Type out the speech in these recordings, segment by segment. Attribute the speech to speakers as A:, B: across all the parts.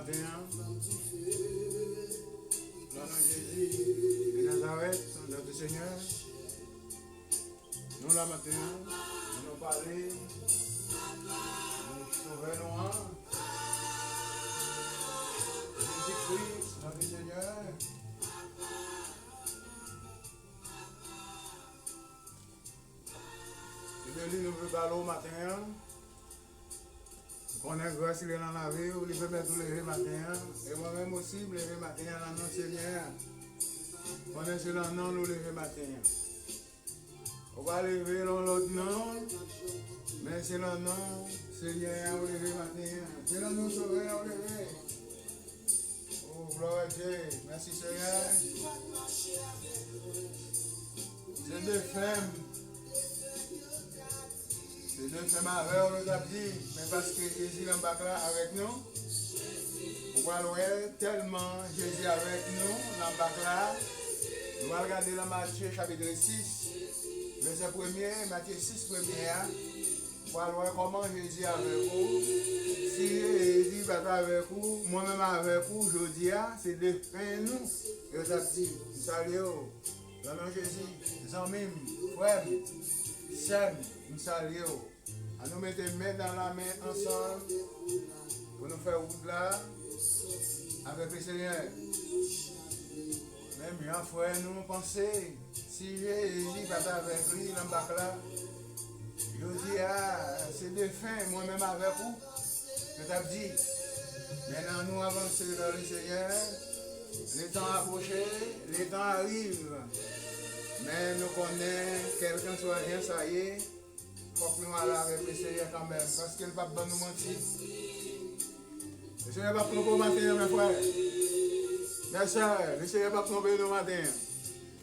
A: matin, dans le nom de Jésus de Nazareth, notre Seigneur, nous la matin, nous nous parler, nous sauver nous, Jésus-Christ, notre Seigneur. C'est de lui nous voulons parler au matin. On est grâce il est dans la vie, il peut mettre tout lever matin. Et moi-même aussi, lever matin dans le nom Seigneur. On est sur le nom, nous lever matin. On va lever dans l'autre nom, mais c'est le nom Seigneur, on lever matin. C'est le nom Sauveur, on lever. Oh, gloire à Dieu. Merci Seigneur. C'est deux femmes. C'est deux femmes avec on a dit, mais parce que Jésus est là avec nous. On va voir tellement Jésus avec nous, là. Nous allons regarder dans Matthieu chapitre 6, verset 1er, Matthieu 6, 1er. On va voir comment Jésus est avec vous. Si Jésus est avec vous, moi-même avec vous, je dis, c'est de fin nous. Et on a dit, salut, dans le nom de Jésus, les amis, frères, sœurs, nous saluons. À nous mettre les mains dans la main ensemble pour nous faire route là avec le Seigneur. Même bien, frère, nous pensons, si Jésus va avec lui dans le bac là, je dis, c'est de fin, moi-même avec vous. Je t'ai dit, maintenant nous avançons vers le Seigneur, les temps approchent, les temps arrivent, mais nous connaissons, quelqu'un soit rien, ça y est, il faut que nous allions avec le Seigneur quand même, parce qu'il ne va pas nous mentir. Le Seigneur va pas nous matin, mes frères. Mes soeurs, le Seigneur va pas nous matin.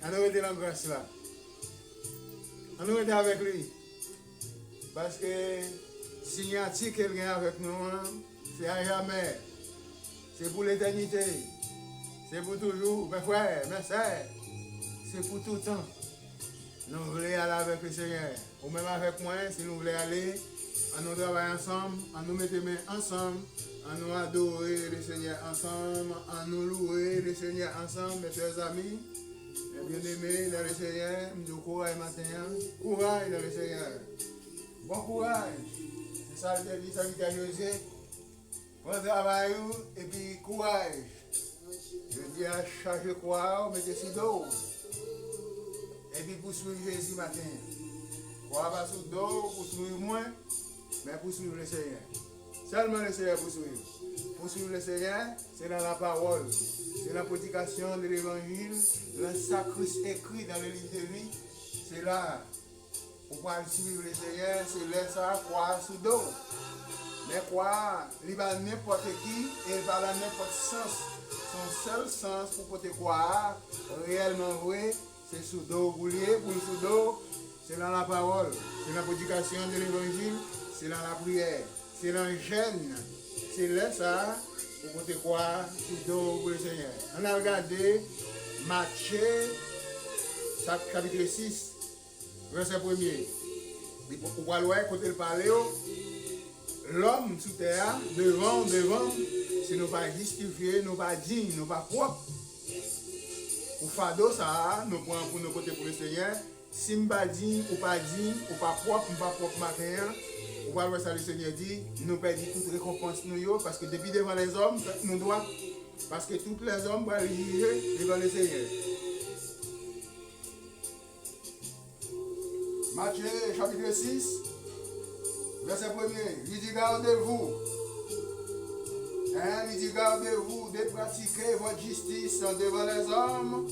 A: On nous était dans la grâce là. On nous était avec lui. Parce que s'il y a quelqu'un avec nous, c'est à jamais. C'est pour l'éternité. C'est pour toujours. Mes frères, mes soeurs, c'est pour tout le temps. Nous voulons aller avec le Seigneur. Ou même avec moi, si nous voulons aller, on nous travaille ensemble, on nous met les mains ensemble, on nous adorer le Seigneur ensemble, on nous louer le Seigneur ensemble, mes chers amis, mes bien-aimés dans le Seigneur, nous courage matin, courage dans le Seigneur. Bon courage. C'est ça le dit, ça dit à José. Bon travail et puis courage. Je dis à charger quoi, mettez sous dos. Et puis poursuivre Jésus matin. Quoi pas sous dos, poursuivre moi, mais poursuivre le Seigneur. Seulement le Seigneur poursuivre. Poursuivre le Seigneur, c'est dans la parole. C'est la prédication de l'évangile, le sacré écrit dans le livre de vie. C'est là. Pour pouvoir suivre le Seigneur, c'est laisser ça croire sous dos. Mais croire, il va n'importe qui et il va dans n'importe sens. Son seul sens pour pouvoir croire, réellement vrai, c'est sous dos boulier, pour le sous dos, c'est dans la parole, c'est la prédication de l'évangile, c'est dans la prière, c'est dans le jeûne, c'est là ça, pour pouvoir croire sous dos pour le Seigneur. On a regardé Matthieu, chapitre 6. Verset 1er. Pour voir quand il parle, l'homme sous terre, devant, si nous pas justifiés, nous pas dignes, nous pas propres. Pour fardeau ça, nous prenons pour nos côtés pour le Seigneur. Si nous pas dignes, ou pas propre, nous pas propre matin, on va voir ça le Seigneur dit, nous perdons toute récompense nous, parce que depuis devant les hommes, nous doit, parce que tous les hommes vont juger devant le Seigneur. Matthieu chapitre 6, verset 1er, il dit gardez-vous. Il dit gardez-vous de pratiquer votre justice devant les hommes.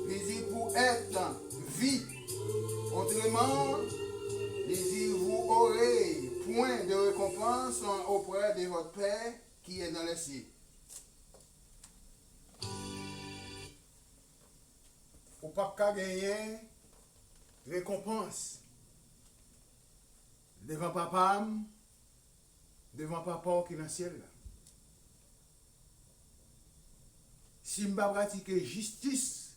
A: Il dit pour être vie. Autrement, il dit vous aurez point de récompense auprès de votre Père qui est dans les cieux. Pour ne pas gagner récompense. Devant papa qui est dans le ciel. Si je ne pratique justice,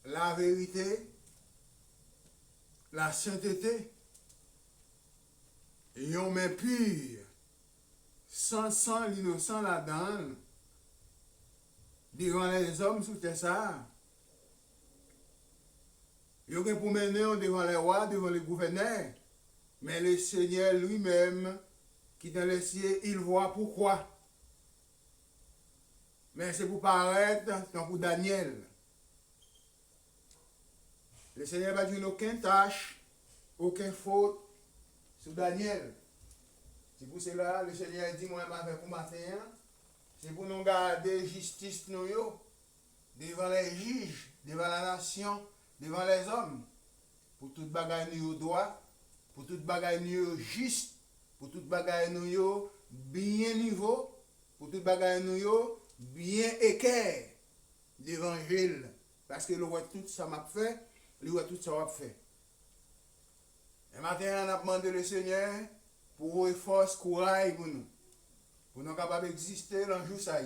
A: la vérité, la sainteté, et on met pur, sans sang l'innocent là-dedans, devant les hommes sous terre ça. Il y a pour mener devant les rois, devant les gouverneurs. Mais le Seigneur lui-même, qui est dans les cieux, il voit pourquoi. Mais c'est pour paraître comme pour Daniel. Le Seigneur va dire aucune tâche, aucune faute sur Daniel. C'est pour cela le Seigneur dit moi avec vous matin, c'est pour nous garder justice nous devant les juges, devant la nation, devant les hommes, pour toute bagaille nous droit, pour toute bagaille nous juste, pour toute bagaille nous bien niveau, pour toute bagaille nous bien équerre l'évangile, parce que le roi tout ça m'a fait, le roi tout ça m'a fait. Et maintenant on a demandé le Seigneur pour force, courage pour nous capables d'exister dans le jour ça,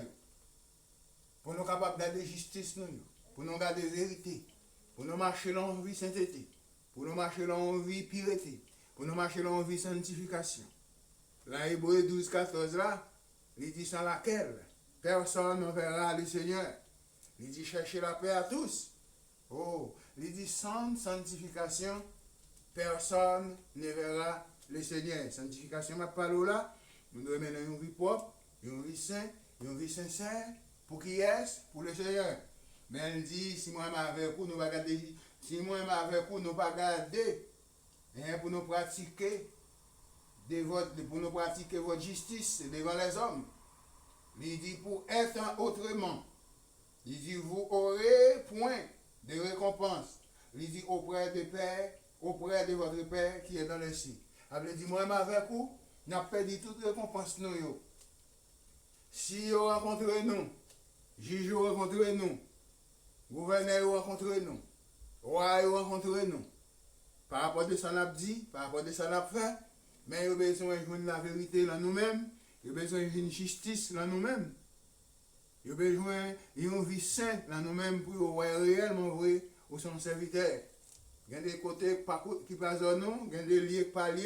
A: pour nous capables de garder justice nous, pour nous garder vérité, pour nous marcher dans la vie sainteté, pour nous marcher dans la vie pureté, pour nous marcher dans la vie sanctification. Dans Hébreux 12, 14 là, il dit sans laquelle personne ne verra le Seigneur. Il dit chercher la paix à tous. Oh, il dit sans sanctification, personne ne verra le Seigneur. Sanctification, ma parole là, nous devons mener une vie propre, une vie sainte, une vie sincère. Pour qui est-ce? Pour le Seigneur. Mais elle dit, si moi-même avec vous, nous va garder, si moi-même avec vous, nous pas garder, pour nous pratiquer votre justice devant les hommes. Il dit pour être autrement. Il dit vous aurez point de récompense. Il dit auprès de votre Père qui est dans les cieux. Il dit moi-même avec vous, nous avons perdu toute récompense nous. Si vous rencontrez nous, juge rencontrez nous, gouverneur rencontrez nous, roi rencontrez nous. Par rapport à ça, nous dit, par rapport à ça, nous fait, mais nous avons besoin de jouer la vérité dans nous-mêmes, nous avons besoin d'une justice dans nous-mêmes, nous avons besoin d'une vie sainte dans nous-mêmes pour voir réellement vrai au son serviteur. Il y a des côtés qui passent dans nous, il y a des lieux qui parlent,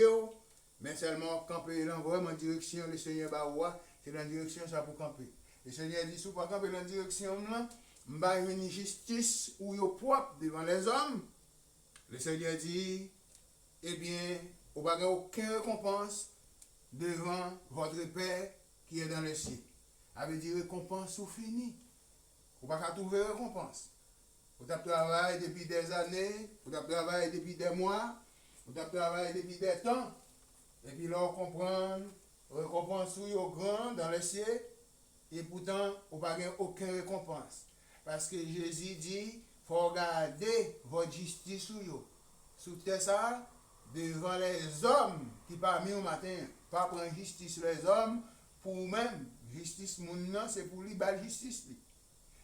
A: mais seulement camper dans vraiment direction le Seigneur Baroua, c'est dans la direction ça pour camper. Le Seigneur dit, si vous ne camper dans la direction là, je vais une justice ou yo propre devant les hommes. Le Seigneur dit, eh bien, vous n'avez aucune récompense devant votre Père qui est dans le ciel. Ça veut dire récompense ou fini. Vous n'avez pas trouver récompense. Vous avez travaillé depuis des années, vous avez travaillé depuis des mois, vous avez travaillé depuis des temps. Et puis là, on comprend, récompense ou grand dans le ciel, et pourtant, vous n'avez aucune récompense. Parce que Jésus dit, il faut garder votre justice sous terre ça, devant les hommes qui parmi au matin, pas prendre justice les hommes, pour même, justice mon c'est pour lui, bal justice.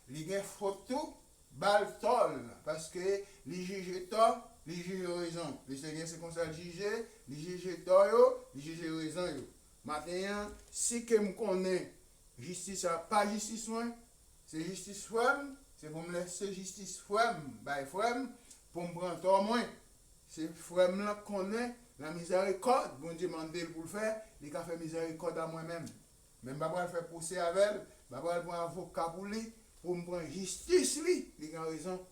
A: Il y a photo, bal tol, parce que les juges tort, les juges raison. Le Seigneur c'est comme ça le juger, les juges tort, les juges raison. Maintenant, si que me connais, justice pas justice moi, c'est justice femme, c'est pour me laisser justice femme, by femme, pour me prendre tort moins. C'est femme là connaît la miséricorde, bon Dieu m'a demandé pour le faire, il a fait miséricorde à moi-même. Même pas le faire pousser avec elle, pas pour un avocat pour me prendre justice lui, il a raison.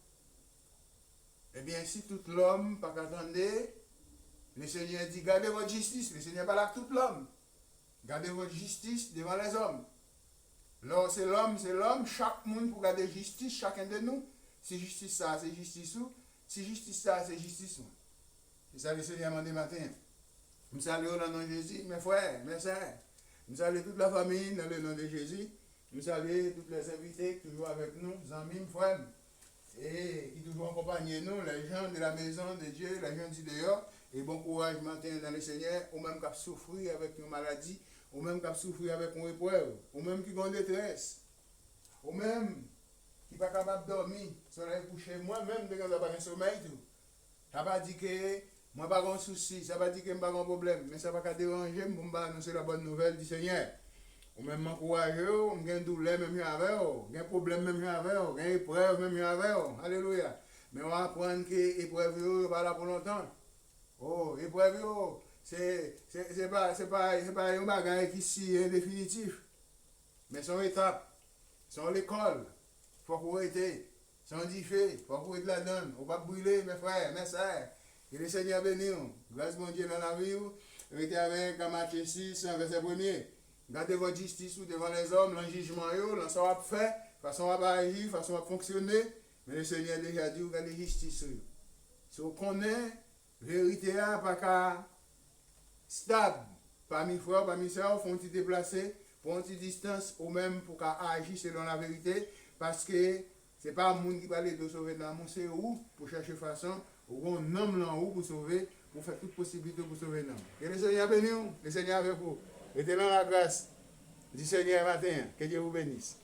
A: Eh bien, si tout l'homme pas qu'attendez, le Seigneur dit gardez votre justice, le Seigneur pas là tout l'homme. Gardez votre justice devant les hommes. Là, c'est l'homme, chaque monde pour garder justice, chacun de nous. Si justice ça, c'est justice ou. Si justice ça, c'est justice ou. C'est ça le Seigneur m'a dit matin. Je salue dans le nom de Jésus, mes frères, mes sœurs. Je salue toute la famille dans le nom de Jésus. Je salue tous les invités qui toujours avec nous, amis, frères, et qui toujours accompagnent nous, les gens de la maison de Dieu, les gens du dehors. Et bon courage matin dans le Seigneur, ou même qui souffrir avec une maladie, ou même qui souffrir avec une épreuve, ou même qui ont une détresse, ou même qui n'est pas capable de dormir, soleil couché, moi-même, je n'ai pas de sommeil. Ça ne veut pas dire que moi, je n'ai pas de souci, ça ne veut pas dire que je n'ai pas de problème, mais ça ne va pas déranger, je vais annoncer la bonne nouvelle du Seigneur. Ou même m'encourager, j'ai une douleur même avec, j'ai un problème même avec, j'ai une épreuve même avec. Alléluia. Mais on va apprendre que l'épreuve n'est pas là pour longtemps. Oh, épreuve, pas un bagage qui est définitif. Mais son étape, son l'école, faut qu'on ait, son diffé, faut qu'on ait de la donne. On va brûler, mes frères, mes sœurs. Et le Seigneur béni, grâce mon Dieu dans la vie, restez avec Matthieu 6, verset 1er. Gardez votre justice devant les hommes, le jugement, le ça va faire, façon va agir, façon va fonctionner. Mais le Seigneur déjà dit, regardez justice. Si on connaît, vérité, pas qu'à stable, parmi frères, parmi sœurs, font ils déplacer, pour une petite distance, ou même pour qu'à agir selon la vérité, parce que ce n'est pas un monde qui va aller de sauver dans le monde, c'est où, pour chercher façon, ou un homme là où pour sauver, pour faire toute possibilité pour sauver l'homme. Que le Seigneur bénisse, le Seigneur avec vous. Mettez dans la grâce du Seigneur matin. Que Dieu vous bénisse.